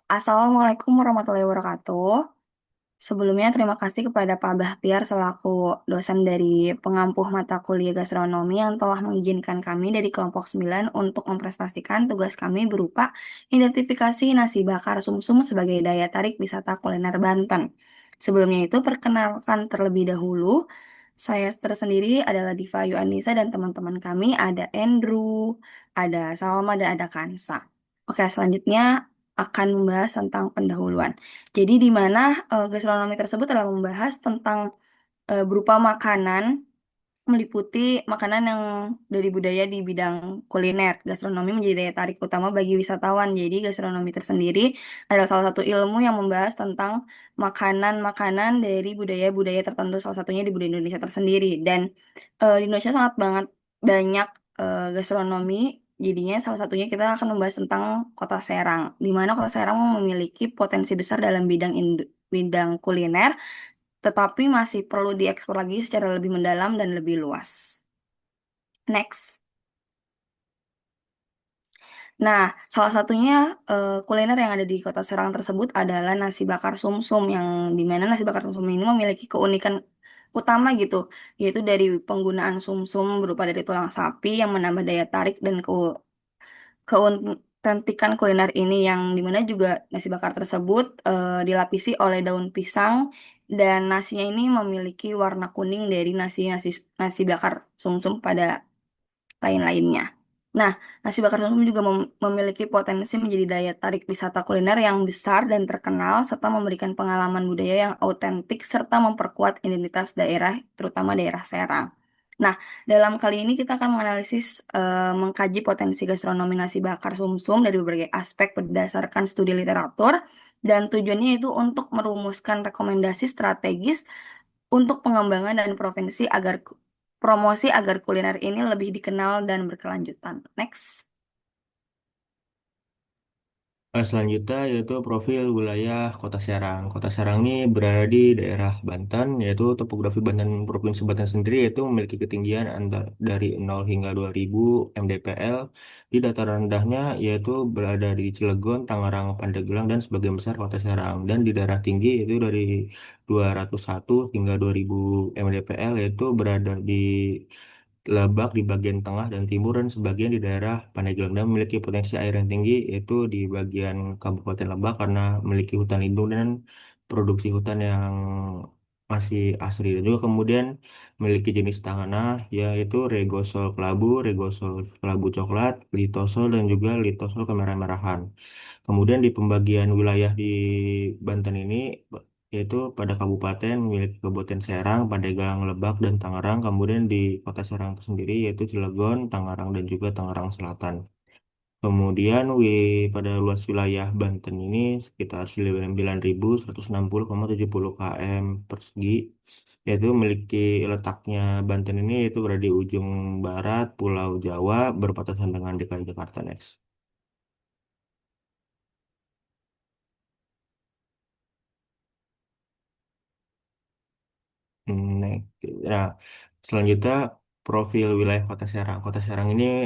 Assalamualaikum warahmatullahi wabarakatuh. Sebelumnya terima kasih kepada Pak Bahtiar selaku dosen dari pengampuh mata kuliah gastronomi yang telah mengizinkan kami dari kelompok 9 untuk memprestasikan tugas kami berupa identifikasi nasi bakar sumsum sebagai daya tarik wisata kuliner Banten. Sebelumnya itu perkenalkan terlebih dahulu, saya tersendiri adalah Diva Yuanisa dan teman-teman kami ada Andrew, ada Salma, dan ada Kansa. Oke, selanjutnya akan membahas tentang pendahuluan. Jadi di mana gastronomi tersebut telah membahas tentang berupa makanan meliputi makanan yang dari budaya di bidang kuliner. Gastronomi menjadi daya tarik utama bagi wisatawan. Jadi gastronomi tersendiri adalah salah satu ilmu yang membahas tentang makanan-makanan dari budaya-budaya tertentu, salah satunya di budaya Indonesia tersendiri. Dan di Indonesia sangat banget banyak gastronomi. Jadinya salah satunya kita akan membahas tentang Kota Serang, di mana Kota Serang memiliki potensi besar dalam bidang kuliner, tetapi masih perlu dieksplor lagi secara lebih mendalam dan lebih luas. Next. Nah, salah satunya kuliner yang ada di Kota Serang tersebut adalah nasi bakar sumsum, yang dimana nasi bakar sumsum ini memiliki keunikan utama gitu, yaitu dari penggunaan sumsum berupa dari tulang sapi yang menambah daya tarik dan keautentikan kuliner ini, yang dimana juga nasi bakar tersebut dilapisi oleh daun pisang dan nasinya ini memiliki warna kuning dari nasi nasi nasi bakar sumsum pada lain-lainnya. Nah, nasi bakar sumsum juga memiliki potensi menjadi daya tarik wisata kuliner yang besar dan terkenal, serta memberikan pengalaman budaya yang autentik, serta memperkuat identitas daerah, terutama daerah Serang. Nah, dalam kali ini kita akan menganalisis, mengkaji potensi gastronomi nasi bakar sumsum dari berbagai aspek berdasarkan studi literatur, dan tujuannya itu untuk merumuskan rekomendasi strategis untuk pengembangan dan promosi agar kuliner ini lebih dikenal dan berkelanjutan. Next. Selanjutnya yaitu profil wilayah Kota Serang. Kota Serang ini berada di daerah Banten, yaitu topografi Banten Provinsi Banten sendiri yaitu memiliki ketinggian dari 0 hingga 2000 mdpl. Di dataran rendahnya yaitu berada di Cilegon, Tangerang, Pandeglang, dan sebagian besar Kota Serang. Dan di daerah tinggi yaitu dari 201 hingga 2000 mdpl yaitu berada di Lebak di bagian tengah dan timur dan sebagian di daerah Pandeglang dan memiliki potensi air yang tinggi yaitu di bagian Kabupaten Lebak karena memiliki hutan lindung dan produksi hutan yang masih asri dan juga kemudian memiliki jenis tanah yaitu regosol kelabu coklat, litosol dan juga litosol kemerah-merahan. Kemudian di pembagian wilayah di Banten ini yaitu pada kabupaten memiliki Kabupaten Serang, Pandeglang, Lebak, dan Tangerang. Kemudian di Kota Serang itu sendiri yaitu Cilegon, Tangerang, dan juga Tangerang Selatan. Kemudian pada luas wilayah Banten ini sekitar 9.160,70 km persegi, yaitu memiliki letaknya Banten ini yaitu berada di ujung barat Pulau Jawa berbatasan dengan DKI Jakarta. Next. Next. Nah, selanjutnya profil wilayah Kota Serang. Kota Serang ini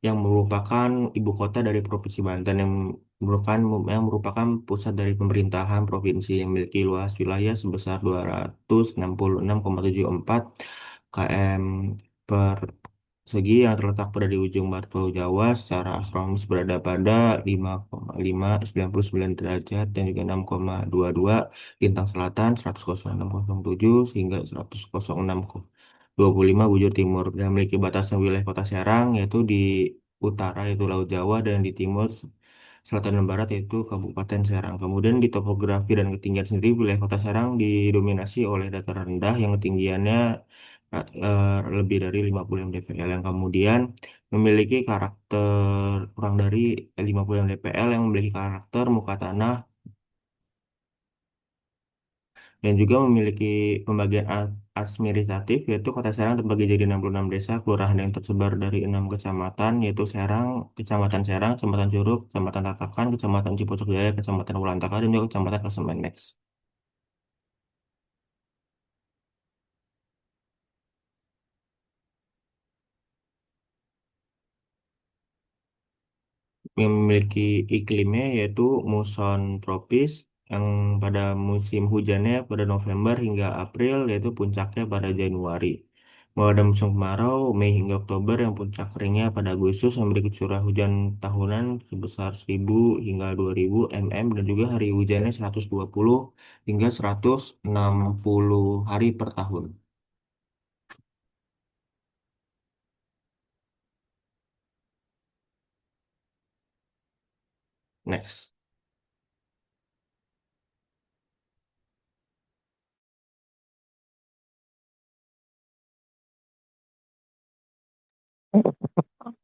yang merupakan ibu kota dari Provinsi Banten yang merupakan pusat dari pemerintahan provinsi yang memiliki luas wilayah sebesar 266,74 km persegi yang terletak pada di ujung barat Pulau Jawa secara astronomis berada pada 5,599 derajat dan juga 6,22 lintang selatan 100,607 hingga 100,625 bujur timur dan memiliki batasan wilayah Kota Serang yaitu di utara yaitu Laut Jawa dan di timur selatan dan barat yaitu Kabupaten Serang. Kemudian di topografi dan ketinggian sendiri wilayah Kota Serang didominasi oleh dataran rendah yang ketinggiannya lebih dari 50 mdpl yang kemudian memiliki karakter kurang dari 50 mdpl yang memiliki karakter muka tanah dan juga memiliki pembagian administratif yaitu Kota Serang terbagi jadi 66 desa kelurahan yang tersebar dari 6 kecamatan yaitu Serang, Kecamatan Curug, Kecamatan Tatakan, Kecamatan Cipocok Jaya, Kecamatan Ulantaka dan juga Kecamatan Kesemen. Next. yang memiliki iklimnya yaitu muson tropis yang pada musim hujannya pada November hingga April yaitu puncaknya pada Januari. Pada musim kemarau Mei hingga Oktober yang puncak keringnya pada Agustus yang memiliki curah hujan tahunan sebesar 1000 hingga 2000 mm dan juga hari hujannya 120 hingga 160 hari per tahun. Next.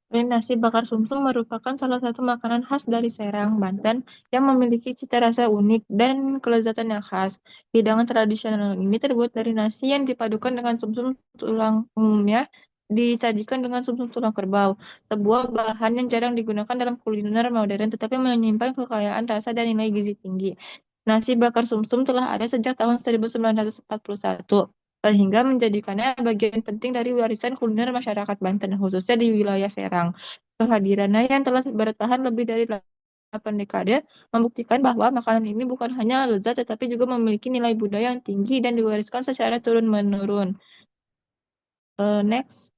Nasi bakar sumsum merupakan salah satu makanan khas dari Serang, Banten yang memiliki cita rasa unik dan kelezatan yang khas. Hidangan tradisional ini terbuat dari nasi yang dipadukan dengan sumsum tulang umumnya disajikan dengan sumsum tulang kerbau, sebuah bahan yang jarang digunakan dalam kuliner modern tetapi menyimpan kekayaan rasa dan nilai gizi tinggi. Nasi bakar sumsum telah ada sejak tahun 1941 sehingga menjadikannya bagian penting dari warisan kuliner masyarakat Banten, khususnya di wilayah Serang. Kehadirannya yang telah bertahan lebih dari 8 dekade membuktikan bahwa makanan ini bukan hanya lezat tetapi juga memiliki nilai budaya yang tinggi dan diwariskan secara turun-menurun. Next.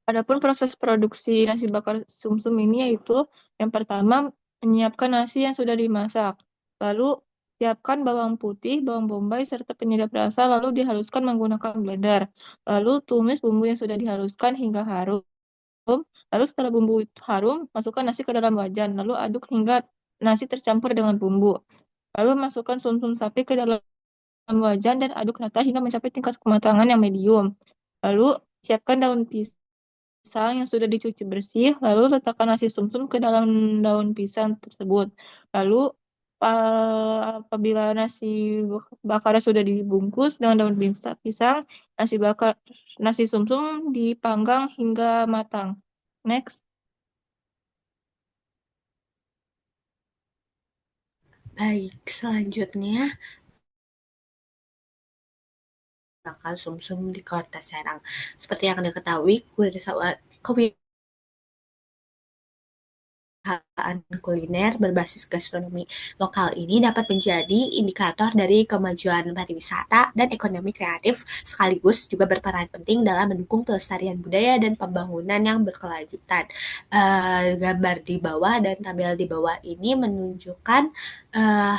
Adapun proses produksi nasi bakar sumsum ini yaitu yang pertama menyiapkan nasi yang sudah dimasak. Lalu siapkan bawang putih, bawang bombay, serta penyedap rasa lalu dihaluskan menggunakan blender. Lalu tumis bumbu yang sudah dihaluskan hingga harum. Lalu setelah bumbu itu harum, masukkan nasi ke dalam wajan. Lalu aduk hingga nasi tercampur dengan bumbu. Lalu masukkan sumsum sapi ke dalam wajan dan aduk rata hingga mencapai tingkat kematangan yang medium. Lalu siapkan daun pisang yang sudah dicuci bersih, lalu letakkan nasi sumsum ke dalam daun pisang tersebut. Lalu apabila nasi bakarnya sudah dibungkus dengan daun pisang, nasi bakar nasi sumsum dipanggang hingga matang. Next. Baik, selanjutnya bakal sumsum di Kota Serang. Seperti yang Anda ketahui, kewirausahaan kuliner berbasis gastronomi lokal ini dapat menjadi indikator dari kemajuan pariwisata dan ekonomi kreatif, sekaligus juga berperan penting dalam mendukung pelestarian budaya dan pembangunan yang berkelanjutan. Gambar di bawah dan tabel di bawah ini menunjukkan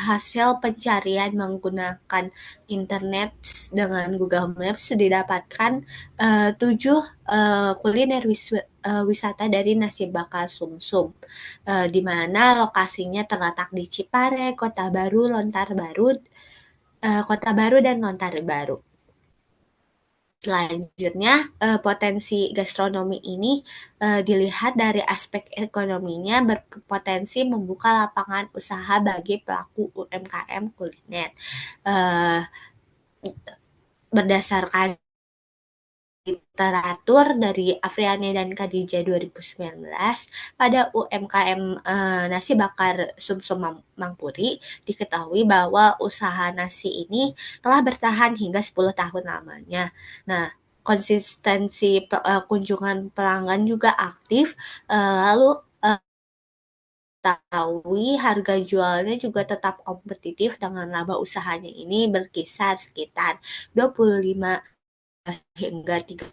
hasil pencarian menggunakan internet dengan Google Maps didapatkan 7 kuliner wisata dari nasi bakar sumsum, di mana lokasinya terletak di Cipare, Kota Baru dan Lontar Baru. Selanjutnya, potensi gastronomi ini dilihat dari aspek ekonominya berpotensi membuka lapangan usaha bagi pelaku UMKM kuliner. Berdasarkan literatur dari Afriani dan Khadijah 2019 pada UMKM nasi bakar sumsum Mangpuri diketahui bahwa usaha nasi ini telah bertahan hingga 10 tahun lamanya. Nah, konsistensi kunjungan pelanggan juga aktif, lalu ketahui harga jualnya juga tetap kompetitif dengan laba usahanya ini berkisar sekitar 25 hingga 30%.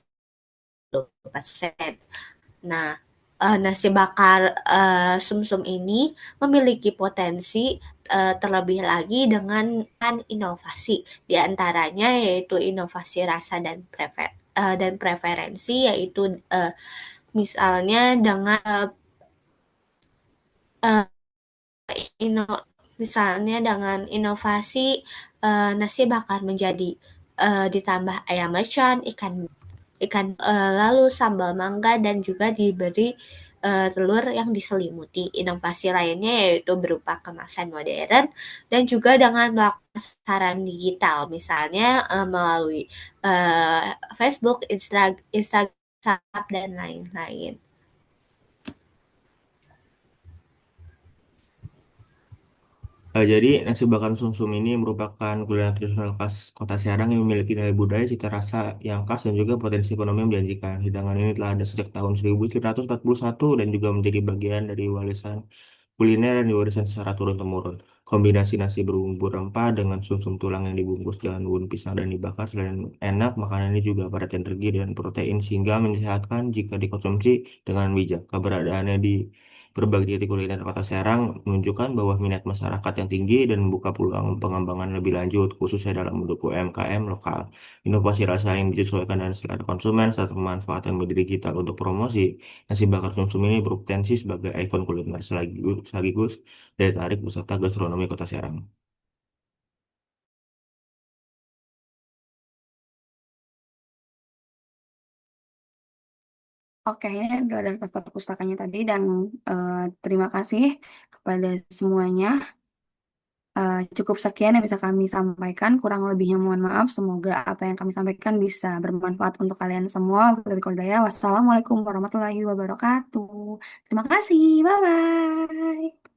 Nah, nasi bakar sumsum ini memiliki potensi terlebih lagi dengan inovasi, di antaranya yaitu inovasi rasa dan preferensi, yaitu misalnya dengan misalnya dengan inovasi nasi bakar menjadi ditambah ayam macan, ikan lalu sambal mangga dan juga diberi telur yang diselimuti. Inovasi lainnya yaitu berupa kemasan modern dan juga dengan melakukan pemasaran digital, misalnya melalui Facebook, Instagram, WhatsApp, dan lain-lain. Jadi nasi bakar sumsum ini merupakan kuliner tradisional khas Kota Serang yang memiliki nilai budaya, cita rasa yang khas dan juga potensi ekonomi yang menjanjikan. Hidangan ini telah ada sejak tahun 1941 dan juga menjadi bagian dari warisan kuliner yang diwariskan secara turun-temurun. Kombinasi nasi berbumbu rempah dengan sumsum tulang yang dibungkus dengan daun pisang dan dibakar selain enak, makanan ini juga padat energi dan protein sehingga menyehatkan jika dikonsumsi dengan bijak. Keberadaannya di berbagai titik kuliner Kota Serang menunjukkan bahwa minat masyarakat yang tinggi dan membuka peluang pengembangan lebih lanjut, khususnya dalam mendukung UMKM lokal. Inovasi rasa yang disesuaikan dengan selera konsumen serta pemanfaatan media digital untuk promosi, nasi bakar sumsum ini berpotensi sebagai ikon kuliner sekaligus daya tarik wisata gastronomi Kota Serang. Oke, ini adalah daftar pustakanya tadi dan eh, terima kasih kepada semuanya. Cukup sekian yang bisa kami sampaikan. Kurang lebihnya mohon maaf. Semoga apa yang kami sampaikan bisa bermanfaat untuk kalian semua. Wabillahi taufiq. Wassalamualaikum warahmatullahi wabarakatuh. Terima kasih. Bye-bye.